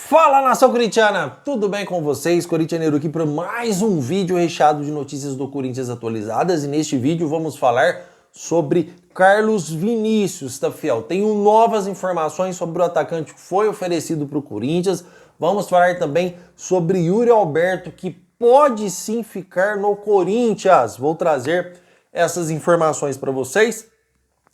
Fala, nação corintiana! Tudo bem com vocês? Corintianeiro aqui para mais um vídeo recheado de notícias do Corinthians atualizadas, e neste vídeo vamos falar sobre Carlos Vinícius, tá fiel? Tenho novas informações sobre o atacante que foi oferecido para o Corinthians. Vamos falar também sobre Yuri Alberto, que pode sim ficar no Corinthians. Vou trazer essas informações para vocês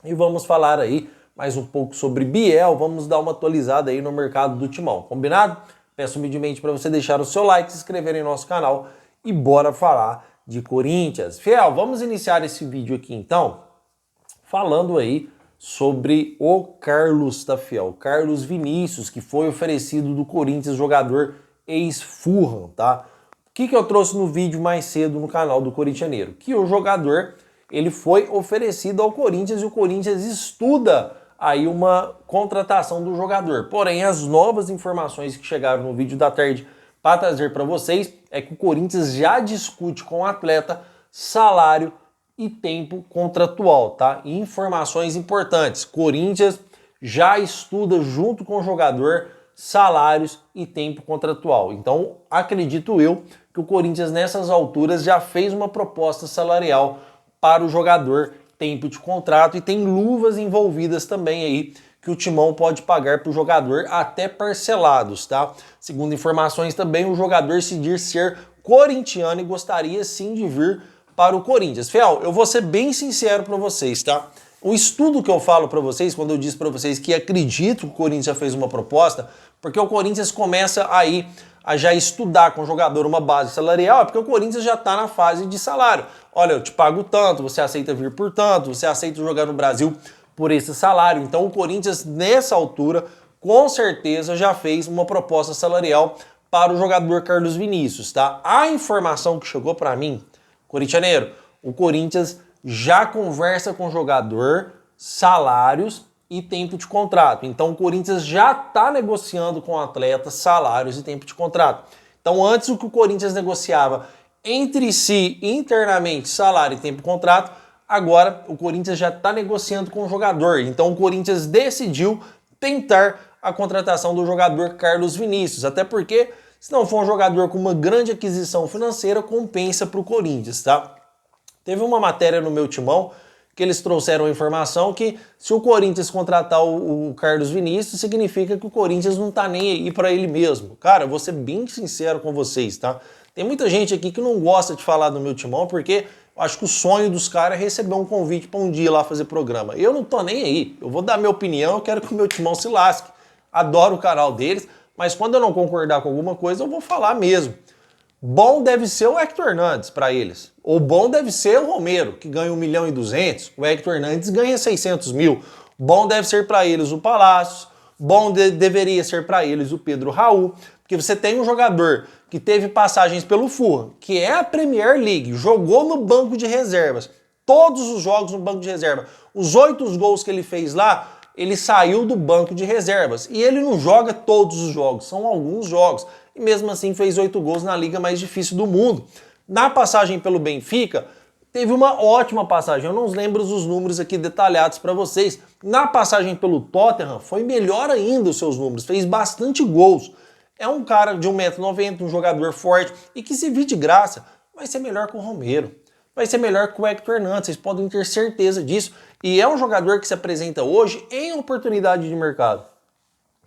e vamos falar aí mais um pouco sobre Biel, vamos dar uma atualizada aí no mercado do Timão, combinado? Peço humildemente para você deixar o seu like, se inscrever em nosso canal e bora falar de Corinthians. Fiel, vamos iniciar esse vídeo aqui então, falando aí sobre o Carlos, tá fiel? Carlos Vinícius, que foi oferecido do Corinthians, jogador ex-Fulham, tá? O que eu trouxe no vídeo mais cedo no canal do Corintianeiro? Que o jogador, ele foi oferecido ao Corinthians e o Corinthians estuda aí uma contratação do jogador. Porém, as novas informações que chegaram no vídeo da tarde para trazer para vocês é que o Corinthians já discute com o atleta salário e tempo contratual, tá? E informações importantes. Corinthians já estuda junto com o jogador salários e tempo contratual. Então, acredito eu que o Corinthians nessas alturas já fez uma proposta salarial para o jogador, tempo de contrato, e tem luvas envolvidas também aí que o Timão pode pagar para o jogador, até parcelados, tá? Segundo informações também, o jogador se diz ser corintiano e gostaria sim de vir para o Corinthians. Fiel, eu vou ser bem sincero para vocês, tá? O estudo que eu falo para vocês, quando eu disse para vocês que acredito que o Corinthians já fez uma proposta, porque o Corinthians começa aí a já estudar com o jogador uma base salarial, é porque o Corinthians já está na fase de salário. Olha, eu te pago tanto, você aceita vir por tanto, você aceita jogar no Brasil por esse salário. Então o Corinthians, nessa altura, com certeza já fez uma proposta salarial para o jogador Carlos Vinícius, tá? A informação que chegou para mim, corintianeiro, o Corinthians já conversa com o jogador, salários e tempo de contrato. Então o Corinthians já está negociando com o atleta salários e tempo de contrato. Então antes o que o Corinthians negociava entre si internamente salário e tempo de contrato, agora o Corinthians já está negociando com o jogador. Então o Corinthians decidiu tentar a contratação do jogador Carlos Vinícius, até porque se não for um jogador com uma grande aquisição financeira, compensa para o Corinthians, tá? Teve uma matéria no meu Timão que eles trouxeram a informação que se o Corinthians contratar o Carlos Vinícius, significa que o Corinthians não tá nem aí para ele mesmo. Cara, eu vou ser bem sincero com vocês, tá? Tem muita gente aqui que não gosta de falar do meu Timão, porque eu acho que o sonho dos caras é receber um convite para um dia lá fazer programa. Eu não tô nem aí. Eu vou dar minha opinião, eu quero que o meu Timão se lasque. Adoro o canal deles, mas quando eu não concordar com alguma coisa, eu vou falar mesmo. Bom deve ser o Hector Hernandes para eles. Ou bom deve ser o Romero, que ganha 1.200.000. O Hector Hernandes ganha 600 mil. Bom deve ser para eles o Palácios. Bom deveria ser para eles o Pedro Raul. Porque você tem um jogador que teve passagens pelo Fulham, que é a Premier League, jogou no banco de reservas. Todos os jogos no banco de reserva. Os 8 gols que ele fez lá, ele saiu do banco de reservas. E ele não joga todos os jogos, são alguns jogos. E mesmo assim fez 8 gols na liga mais difícil do mundo. Na passagem pelo Benfica, teve uma ótima passagem. Eu não lembro os números aqui detalhados para vocês. Na passagem pelo Tottenham, foi melhor ainda os seus números. Fez bastante gols. É um cara de 1,90 m, um jogador forte. E que se vir de graça, vai ser melhor que o Romero. Vai ser melhor que o Hector Hernandes. Vocês podem ter certeza disso. E é um jogador que se apresenta hoje em oportunidade de mercado.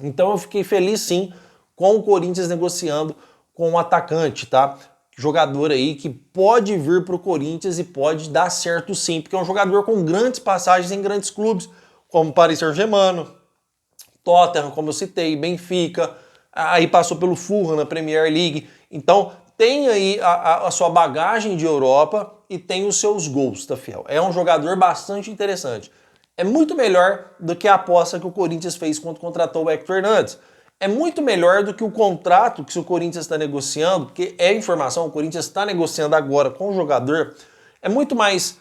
Então eu fiquei feliz sim com o Corinthians negociando com um atacante, tá? Jogador aí que pode vir para o Corinthians e pode dar certo sim, porque é um jogador com grandes passagens em grandes clubes, como Paris Saint-Germain, Tottenham, como eu citei, Benfica, aí passou pelo Fulham na Premier League. Então tem aí a sua bagagem de Europa e tem os seus gols, tá fiel? É um jogador bastante interessante. É muito melhor do que a aposta que o Corinthians fez quando contratou o Hector Hernandes. É muito melhor do que o contrato que o Corinthians está negociando, porque é informação, o Corinthians está negociando agora com o jogador. É muito mais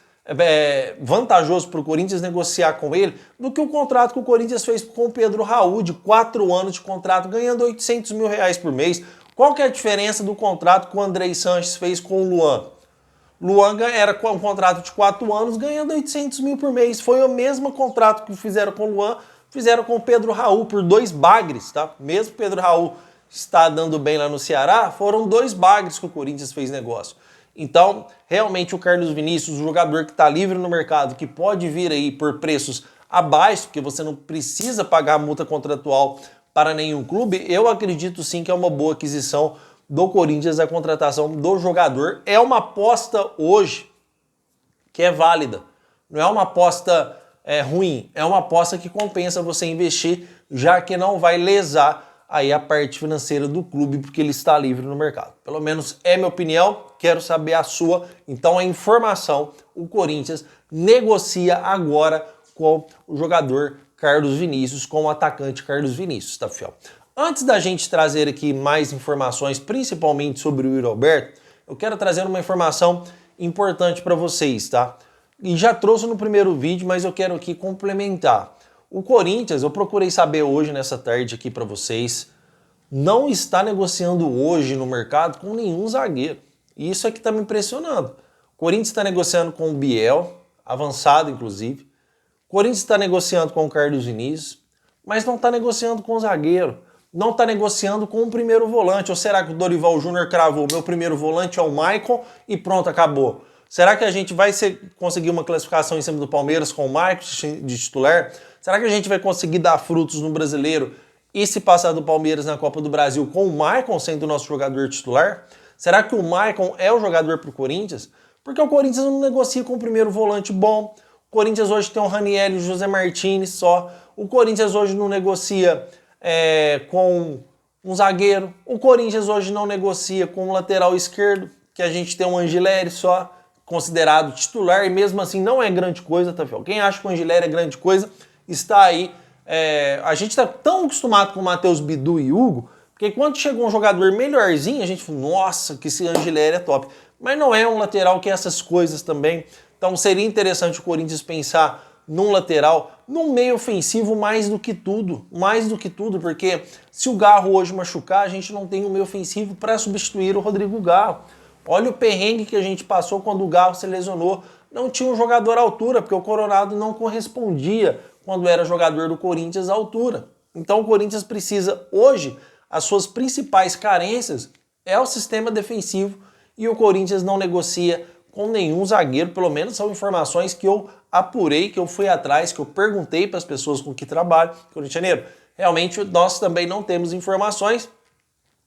vantajoso para o Corinthians negociar com ele do que o contrato que o Corinthians fez com o Pedro Raul, de 4 anos de contrato, ganhando 800 mil reais por mês. Qual que é a diferença do contrato que o Andrei Sanches fez com o Luan? Luan era com um contrato de 4 anos, ganhando 800 mil por mês. Foi o mesmo contrato que fizeram com o Luan, fizeram com o Pedro Raul por 2 bagres, tá? Mesmo Pedro Raul está dando bem lá no Ceará, foram 2 bagres que o Corinthians fez negócio. Então, realmente o Carlos Vinícius, o jogador que está livre no mercado, que pode vir aí por preços abaixo, porque você não precisa pagar multa contratual para nenhum clube, eu acredito sim que é uma boa aquisição do Corinthians a contratação do jogador. É uma aposta hoje que é válida. Não é uma aposta ruim, é uma aposta que compensa você investir, já que não vai lesar aí a parte financeira do clube, porque ele está livre no mercado. Pelo menos é minha opinião, quero saber a sua. Então a informação, o Corinthians negocia agora com o jogador Carlos Vinícius, com o atacante Carlos Vinícius, tá, fiel? Antes da gente trazer aqui mais informações, principalmente sobre o Yuri Alberto, eu quero trazer uma informação importante para vocês, tá? E já trouxe no primeiro vídeo, mas eu quero aqui complementar. O Corinthians, eu procurei saber hoje, nessa tarde aqui para vocês, não está negociando hoje no mercado com nenhum zagueiro. E isso é que está me impressionando. O Corinthians está negociando com o Biel, avançado inclusive. O Corinthians está negociando com o Carlos Vinícius, mas não está negociando com o zagueiro. Não está negociando com o primeiro volante. Ou será que o Dorival Júnior cravou? Meu primeiro volante é o Maicon e pronto, acabou. Será que a gente vai conseguir uma classificação em cima do Palmeiras com o Maicon de titular? Será que a gente vai conseguir dar frutos no Brasileiro e se passar do Palmeiras na Copa do Brasil com o Maicon sendo o nosso jogador titular? Será que o Maicon é o jogador para o Corinthians? Porque o Corinthians não negocia com o primeiro volante bom. O Corinthians hoje tem o Raniel e o José Martins só. O Corinthians hoje não negocia com um zagueiro. O Corinthians hoje não negocia com um lateral esquerdo, que a gente tem um Angileri só, considerado titular, e mesmo assim não é grande coisa, tá, fiel? Quem acha que o Angileri é grande coisa, está aí. A gente está tão acostumado com o Matheus Bidu e Hugo, porque quando chegou um jogador melhorzinho, a gente fala, nossa, que esse Angileri é top. Mas não é um lateral que é essas coisas também. Então seria interessante o Corinthians pensar num lateral, num meio ofensivo mais do que tudo, porque se o Garro hoje machucar, a gente não tem um meio ofensivo para substituir o Rodrigo Garro. Olha o perrengue que a gente passou quando o Garro se lesionou. Não tinha um jogador à altura, porque o Coronado não correspondia quando era jogador do Corinthians à altura. Então o Corinthians precisa, hoje, as suas principais carências é o sistema defensivo e o Corinthians não negocia com nenhum zagueiro, pelo menos são informações que eu apurei, que eu fui atrás, que eu perguntei para as pessoas com que trabalho, corintianeiro. Realmente nós também não temos informações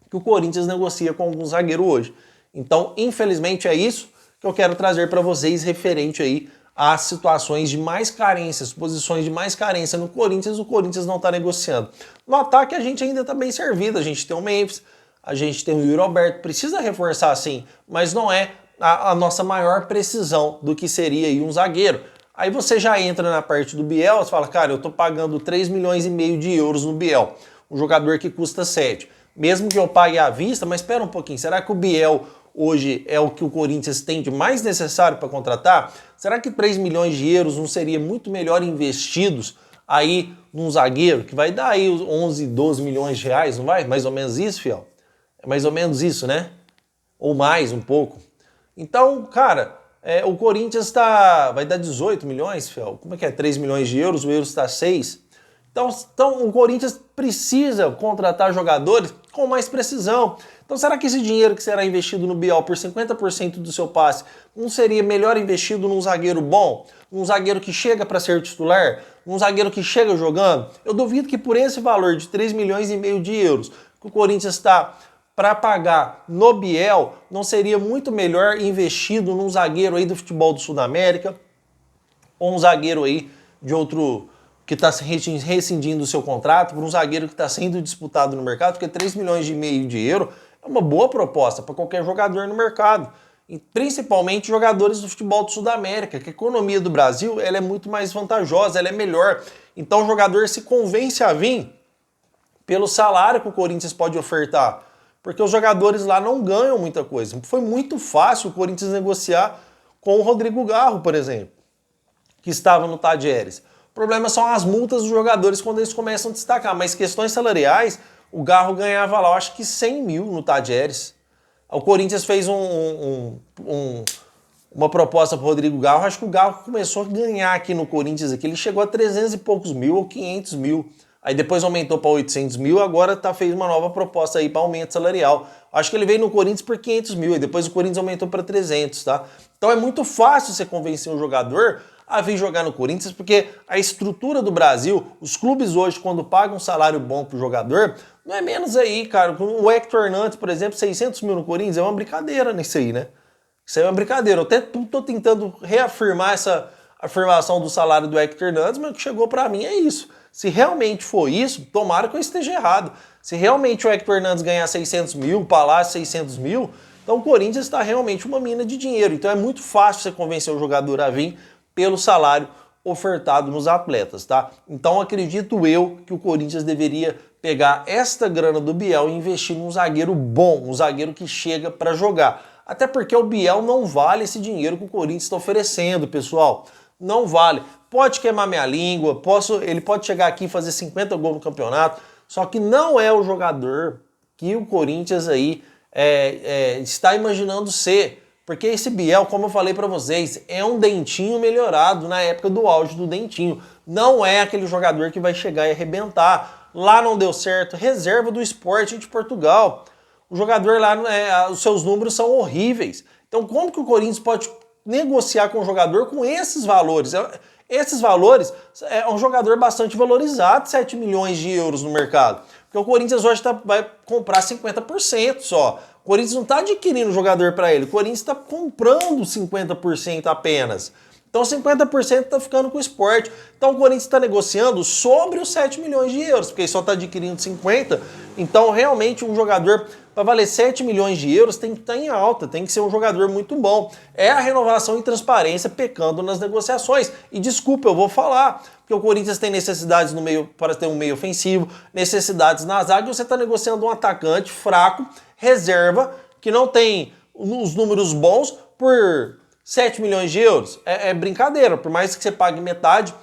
que o Corinthians negocia com algum zagueiro hoje. Então, infelizmente, é isso que eu quero trazer para vocês referente aí às situações de mais carências, posições de mais carência no Corinthians, o Corinthians não está negociando. No ataque a gente ainda está bem servido, a gente tem o Memphis, a gente tem o Yuri Alberto, precisa reforçar sim, mas não é a nossa maior precisão do que seria aí um zagueiro. Aí você já entra na parte do Biel, você fala, cara, eu tô pagando 3,5 milhões de euros no Biel, um jogador que custa 7. Mesmo que eu pague à vista, mas espera um pouquinho, será que o Biel hoje é o que o Corinthians tem de mais necessário para contratar? Será que 3 milhões de euros não seria muito melhor investidos aí num zagueiro, que vai dar aí 11, 12 milhões de reais, não vai? Mais ou menos isso, fiel? É mais ou menos isso, né? Ou mais um pouco. Então, cara, o Corinthians vai dar 18 milhões, fiel. Como é que é? 3 milhões de euros, o euro está 6. Então o Corinthians precisa contratar jogadores com mais precisão. Então será que esse dinheiro que será investido no Biel por 50% do seu passe não seria melhor investido num zagueiro bom? Um zagueiro que chega para ser titular? Um zagueiro que chega jogando? Eu duvido que por esse valor de 3,5 milhões de euros que o Corinthians está para pagar no Biel, não seria muito melhor investido num zagueiro aí do futebol do Sul-América ou um zagueiro aí de outro que está rescindindo o seu contrato, por um zagueiro que está sendo disputado no mercado, porque 3,5 milhões de euros é uma boa proposta para qualquer jogador no mercado, e principalmente jogadores do futebol do Sul-América, que a economia do Brasil ela é muito mais vantajosa, ela é melhor. Então o jogador se convence a vir pelo salário que o Corinthians pode ofertar, porque os jogadores lá não ganham muita coisa. Foi muito fácil o Corinthians negociar com o Rodrigo Garro, por exemplo, que estava no Tadieres. O problema são as multas dos jogadores quando eles começam a destacar, mas questões salariais, o Garro ganhava lá, eu acho que 100 mil no Tadieres. O Corinthians fez uma proposta para o Rodrigo Garro, acho que o Garro começou a ganhar aqui no Corinthians, ele chegou a 300 e poucos mil ou 500 mil. aí depois aumentou para 800 mil, agora fez uma nova proposta aí para aumento salarial. Acho que ele veio no Corinthians por 500 mil, e depois o Corinthians aumentou para 300, tá? Então é muito fácil você convencer um jogador a vir jogar no Corinthians, porque a estrutura do Brasil, os clubes hoje, quando pagam um salário bom pro jogador, não é menos aí, cara. O Hector Hernandes, por exemplo, 600 mil no Corinthians, é uma brincadeira nisso aí, né? Isso aí é uma brincadeira. Eu até tô tentando reafirmar essa afirmação do salário do Hector Hernandes, mas o que chegou pra mim é isso. Se realmente for isso, tomara que eu esteja errado. Se realmente o Hector Hernandes ganhar 600 mil, o Palácio 600 mil, então o Corinthians está realmente uma mina de dinheiro. Então é muito fácil você convencer o jogador a vir pelo salário ofertado nos atletas, tá? Então acredito eu que o Corinthians deveria pegar esta grana do Biel e investir num zagueiro bom, um zagueiro que chega para jogar. Até porque o Biel não vale esse dinheiro que o Corinthians está oferecendo, pessoal. Não vale. Pode queimar minha língua, ele pode chegar aqui e fazer 50 gols no campeonato, só que não é o jogador que o Corinthians aí está imaginando ser. Porque esse Biel, como eu falei para vocês, é um Dentinho melhorado na época do auge do Dentinho. Não é aquele jogador que vai chegar e arrebentar. Lá não deu certo. Reserva do Sporting de Portugal. O jogador lá, os seus números são horríveis. Então como que o Corinthians pode negociar com o jogador com esses valores? Esses valores é um jogador bastante valorizado, 7 milhões de euros no mercado. Porque o Corinthians hoje vai comprar 50% só. O Corinthians não está adquirindo jogador para ele, o Corinthians está comprando 50% apenas. Então 50% está ficando com o Sport. Então o Corinthians está negociando sobre os 7 milhões de euros, porque ele só está adquirindo 50. Então realmente um jogador para valer 7 milhões de euros tem que estar em alta, tem que ser um jogador muito bom. É a renovação e transparência pecando nas negociações. E desculpa, eu vou falar, porque o Corinthians tem necessidades no meio para ter um meio ofensivo, necessidades na zaga, e você está negociando um atacante fraco, reserva, que não tem os números bons por 7 milhões de euros. É brincadeira, por mais que você pague metade,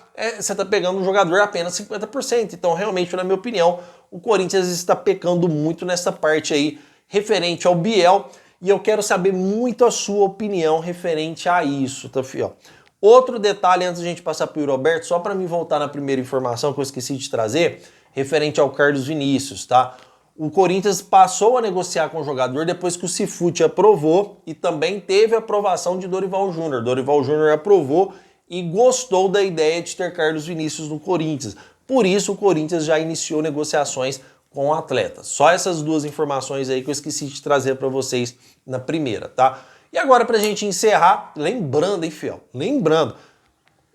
você está pegando um jogador apenas 50%. Então, realmente, na minha opinião, o Corinthians está pecando muito nessa parte aí, referente ao Biel, e eu quero saber muito a sua opinião referente a isso, tá, fiel? Outro detalhe, antes de a gente passar para o Roberto, só para me voltar na primeira informação que eu esqueci de trazer, referente ao Carlos Vinícius, tá? O Corinthians passou a negociar com o jogador depois que o Cifute aprovou e também teve a aprovação de Dorival Júnior. Dorival Júnior aprovou e gostou da ideia de ter Carlos Vinícius no Corinthians. Por isso o Corinthians já iniciou negociações com o atleta. Só essas duas informações aí que eu esqueci de trazer para vocês na primeira, tá? E agora pra gente encerrar, lembrando, hein, fiel? Lembrando,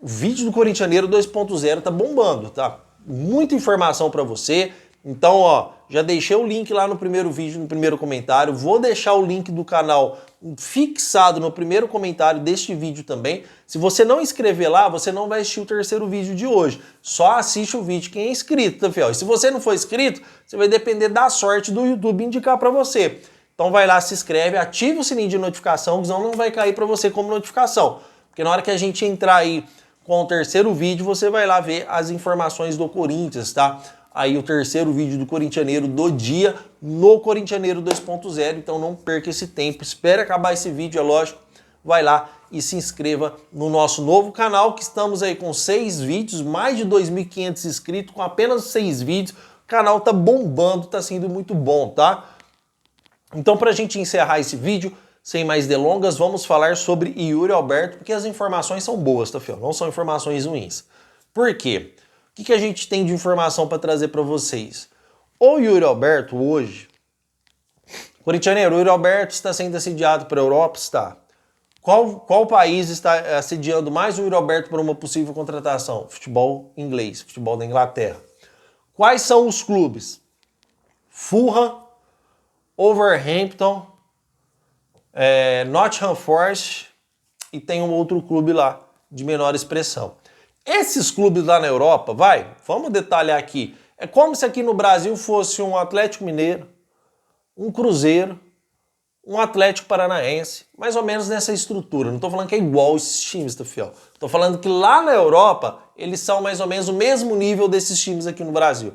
o vídeo do Corintianeiro 2.0 tá bombando, tá? Muita informação para você. Então, ó, já deixei o link lá no primeiro vídeo, no primeiro comentário. Vou deixar o link do canal fixado no primeiro comentário deste vídeo também. Se você não inscrever lá, você não vai assistir o terceiro vídeo de hoje. Só assiste o vídeo quem é inscrito, tá, fiel? E se você não for inscrito, você vai depender da sorte do YouTube indicar para você. Então vai lá, se inscreve, ativa o sininho de notificação, que senão não vai cair para você como notificação. Porque na hora que a gente entrar aí com o terceiro vídeo, você vai lá ver as informações do Corinthians, tá? Aí o terceiro vídeo do Corintianeiro do dia no Corintianeiro 2.0, então não perca esse tempo, espere acabar esse vídeo, é lógico, vai lá e se inscreva no nosso novo canal, que estamos aí com 6 vídeos, mais de 2.500 inscritos, com apenas 6 vídeos, o canal tá bombando, tá sendo muito bom, tá? Então pra gente encerrar esse vídeo, sem mais delongas, vamos falar sobre Yuri Alberto, porque as informações são boas, tá, fiel? Não são informações ruins. Por quê? O que a gente tem de informação para trazer para vocês? O Yuri Alberto hoje, Corintianeiro, o Yuri Alberto está sendo assediado para a Europa? Está. Qual país está assediando mais o Yuri Alberto para uma possível contratação? Futebol inglês, futebol da Inglaterra. Quais são os clubes? Fulham, Wolverhampton, Nottingham Forest e tem um outro clube lá de menor expressão. Esses clubes lá na Europa, vamos detalhar aqui. É como se aqui no Brasil fosse um Atlético Mineiro, um Cruzeiro, um Atlético Paranaense, mais ou menos nessa estrutura. Não estou falando que é igual esses times, tá, fiel? Estou falando que lá na Europa, eles são mais ou menos o mesmo nível desses times aqui no Brasil.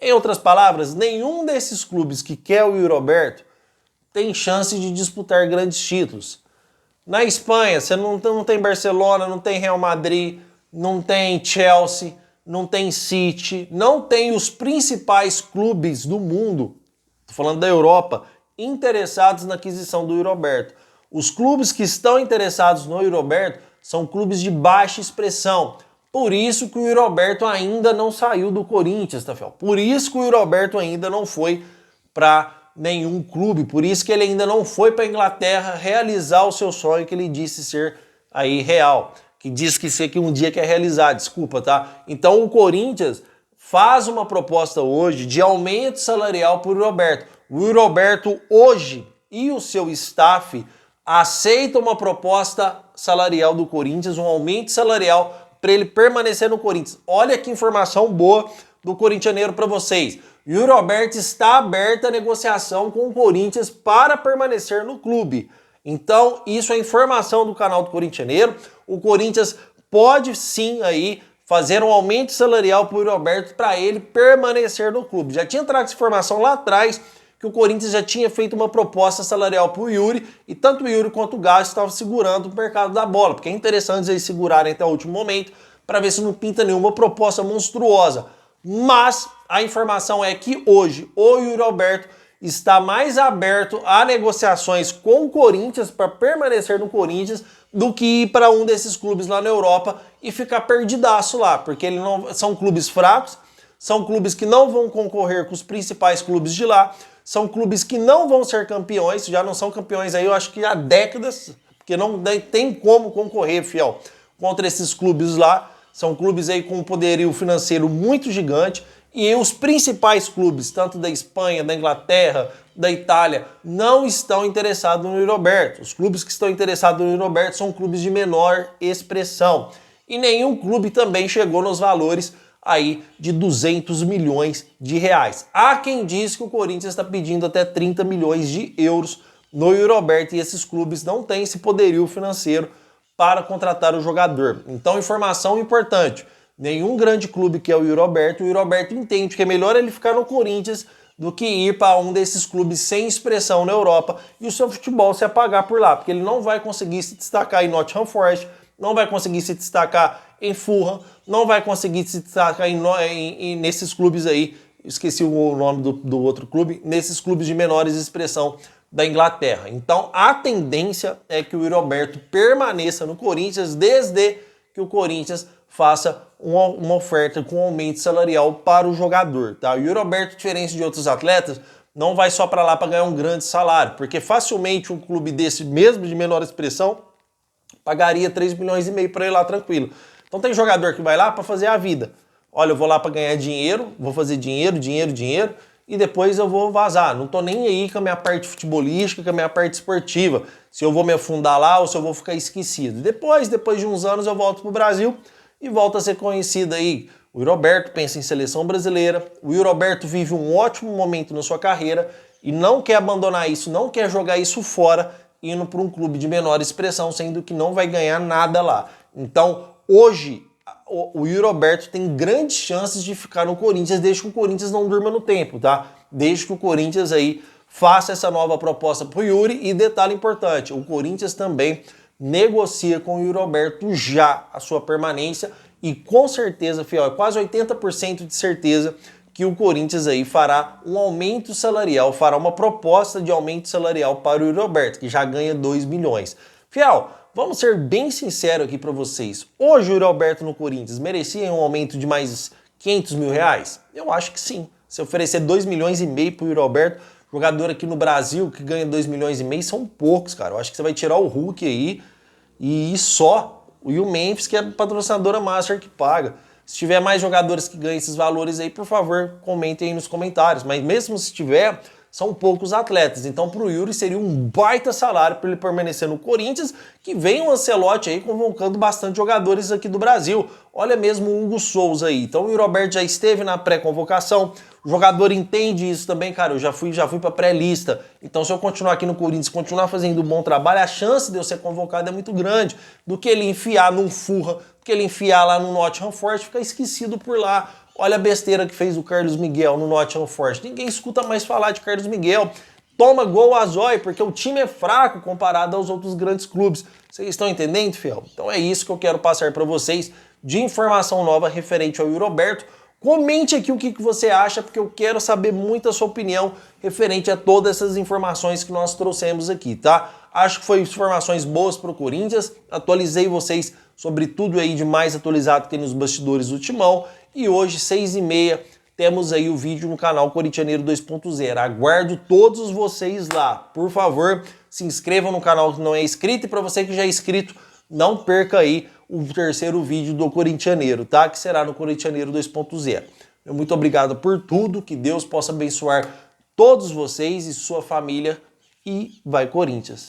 Em outras palavras, nenhum desses clubes que quer o Yuri Alberto tem chance de disputar grandes títulos. Na Espanha, você não tem Barcelona, não tem Real Madrid, não tem Chelsea, não tem City, não tem os principais clubes do mundo, tô falando da Europa, interessados na aquisição do Yuri Alberto. Os clubes que estão interessados no Yuri Alberto são clubes de baixa expressão. Por isso que o Yuri Alberto ainda não saiu do Corinthians, tá, fiel? Por isso que o Yuri Alberto ainda não foi para nenhum clube, por isso que ele ainda não foi para a Inglaterra realizar o seu sonho que ele disse ser aí real, que diz que um dia quer realizar, desculpa, tá? Então o Corinthians faz uma proposta hoje de aumento salarial para o Yuri Alberto. O Yuri Alberto hoje e o seu staff aceitam uma proposta salarial do Corinthians, um aumento salarial para ele permanecer no Corinthians. Olha que informação boa do corintianeiro para vocês. Yuri Alberto está aberta a negociação com o Corinthians para permanecer no clube. Então, isso é informação do canal do Corintianeiro. O Corinthians pode sim aí fazer um aumento salarial para o Yuri Alberto para ele permanecer no clube. Já tinha trago essa informação lá atrás que o Corinthians já tinha feito uma proposta salarial para o Yuri e tanto o Yuri quanto o Galo estavam segurando o mercado da bola, porque é interessante eles segurarem até o último momento para ver se não pinta nenhuma proposta monstruosa. Mas a informação é que hoje o Yuri Alberto está mais aberto a negociações com o Corinthians para permanecer no Corinthians do que ir para um desses clubes lá na Europa e ficar perdidaço lá, porque ele não, são clubes fracos, são clubes que não vão concorrer com os principais clubes de lá, são clubes que não vão ser campeões, já não são campeões aí eu acho que há décadas, porque não tem como concorrer, fiel, contra esses clubes lá. São clubes aí com um poderio financeiro muito gigante e os principais clubes, tanto da Espanha, da Inglaterra, da Itália, não estão interessados no Yuri Alberto. Os clubes que estão interessados no Yuri Alberto são clubes de menor expressão. E nenhum clube também chegou nos valores aí de 200 milhões de reais. Há quem diz que o Corinthians está pedindo até 30 milhões de euros no Yuri Alberto e esses clubes não têm esse poderio financeiro para contratar o jogador. Então, informação importante, nenhum grande clube que é o Yuri Alberto entende que é melhor ele ficar no Corinthians do que ir para um desses clubes sem expressão na Europa e o seu futebol se apagar por lá, porque ele não vai conseguir se destacar em Nottingham Forest, não vai conseguir se destacar em Fulham, não vai conseguir se destacar nesses clubes aí, esqueci o nome do outro clube, nesses clubes de menores expressão da Inglaterra. Então a tendência é que o Yuri Alberto permaneça no Corinthians desde que o Corinthians faça uma oferta com aumento salarial para o jogador, tá? O Yuri Alberto, diferente de outros atletas, não vai só para lá para ganhar um grande salário, porque facilmente um clube desse, mesmo de menor expressão, pagaria 3,5 milhões para ir lá tranquilo. Então tem jogador que vai lá para fazer a vida. Olha, eu vou lá para ganhar dinheiro, vou fazer dinheiro, e depois eu vou vazar. Não tô nem aí com a minha parte futebolística, com a minha parte esportiva, se eu vou me afundar lá ou se eu vou ficar esquecido. Depois de uns anos eu volto pro Brasil e volto a ser conhecido aí. O Yuri Alberto pensa em seleção brasileira, o Yuri Alberto vive um ótimo momento na sua carreira e não quer abandonar isso, não quer jogar isso fora, indo para um clube de menor expressão, sendo que não vai ganhar nada lá. Então, hoje, o Yuri Alberto tem grandes chances de ficar no Corinthians, desde que o Corinthians não durma no tempo, tá? Desde que o Corinthians aí faça essa nova proposta pro Yuri. E detalhe importante, o Corinthians também negocia com o Yuri Alberto já a sua permanência e com certeza, fiel, é quase 80% de certeza que o Corinthians aí fará um aumento salarial, fará uma proposta de aumento salarial para o Yuri Alberto, que já ganha 2 milhões. Fiel, vamos ser bem sinceros aqui para vocês. Hoje o Yuri Alberto no Corinthians merecia um aumento de mais 500 mil reais? Eu acho que sim. Se oferecer 2,5 milhões para o Yuri Alberto, jogador aqui no Brasil que ganha 2,5 milhões são poucos, cara. Eu acho que você vai tirar o Hulk aí e só. E o Memphis, que é a patrocinadora Master que paga. Se tiver mais jogadores que ganham esses valores aí, por favor, comentem aí nos comentários. Mas mesmo se tiver, são poucos atletas. Então, para o Yuri seria um baita salário para ele permanecer no Corinthians, que vem o Ancelotti aí convocando bastante jogadores aqui do Brasil. Olha mesmo o Hugo Souza aí. Então, o Yuri Alberto já esteve na pré-convocação. O jogador entende isso também, cara. Eu já fui para pré-lista. Então, se eu continuar aqui no Corinthians, continuar fazendo um bom trabalho, a chance de eu ser convocado é muito grande. Do que ele enfiar num Fulham, do que ele enfiar lá no Nottingham Forest, ficar esquecido por lá. Olha a besteira que fez o Carlos Miguel no Nottingham Forest. Ninguém escuta mais falar de Carlos Miguel. Toma gol a zóio, porque o time é fraco comparado aos outros grandes clubes. Vocês estão entendendo, fiel? Então é isso que eu quero passar para vocês. de informação nova referente ao Yuri Alberto. Comente aqui o que você acha, porque eu quero saber muito a sua opinião referente a todas essas informações que nós trouxemos aqui, tá? Acho que foi informações boas para o Corinthians, atualizei vocês sobre tudo aí de mais atualizado que tem nos bastidores do Timão, e hoje, 6h30, temos aí o vídeo no canal Corintianeiro 2.0. Aguardo todos vocês lá. Por favor, se inscrevam no canal que não é inscrito, e para você que já é inscrito, não perca aí o terceiro vídeo do Corintianeiro, tá? Que será no Corintianeiro 2.0. Muito obrigado por tudo, que Deus possa abençoar todos vocês e sua família, e vai Corinthians!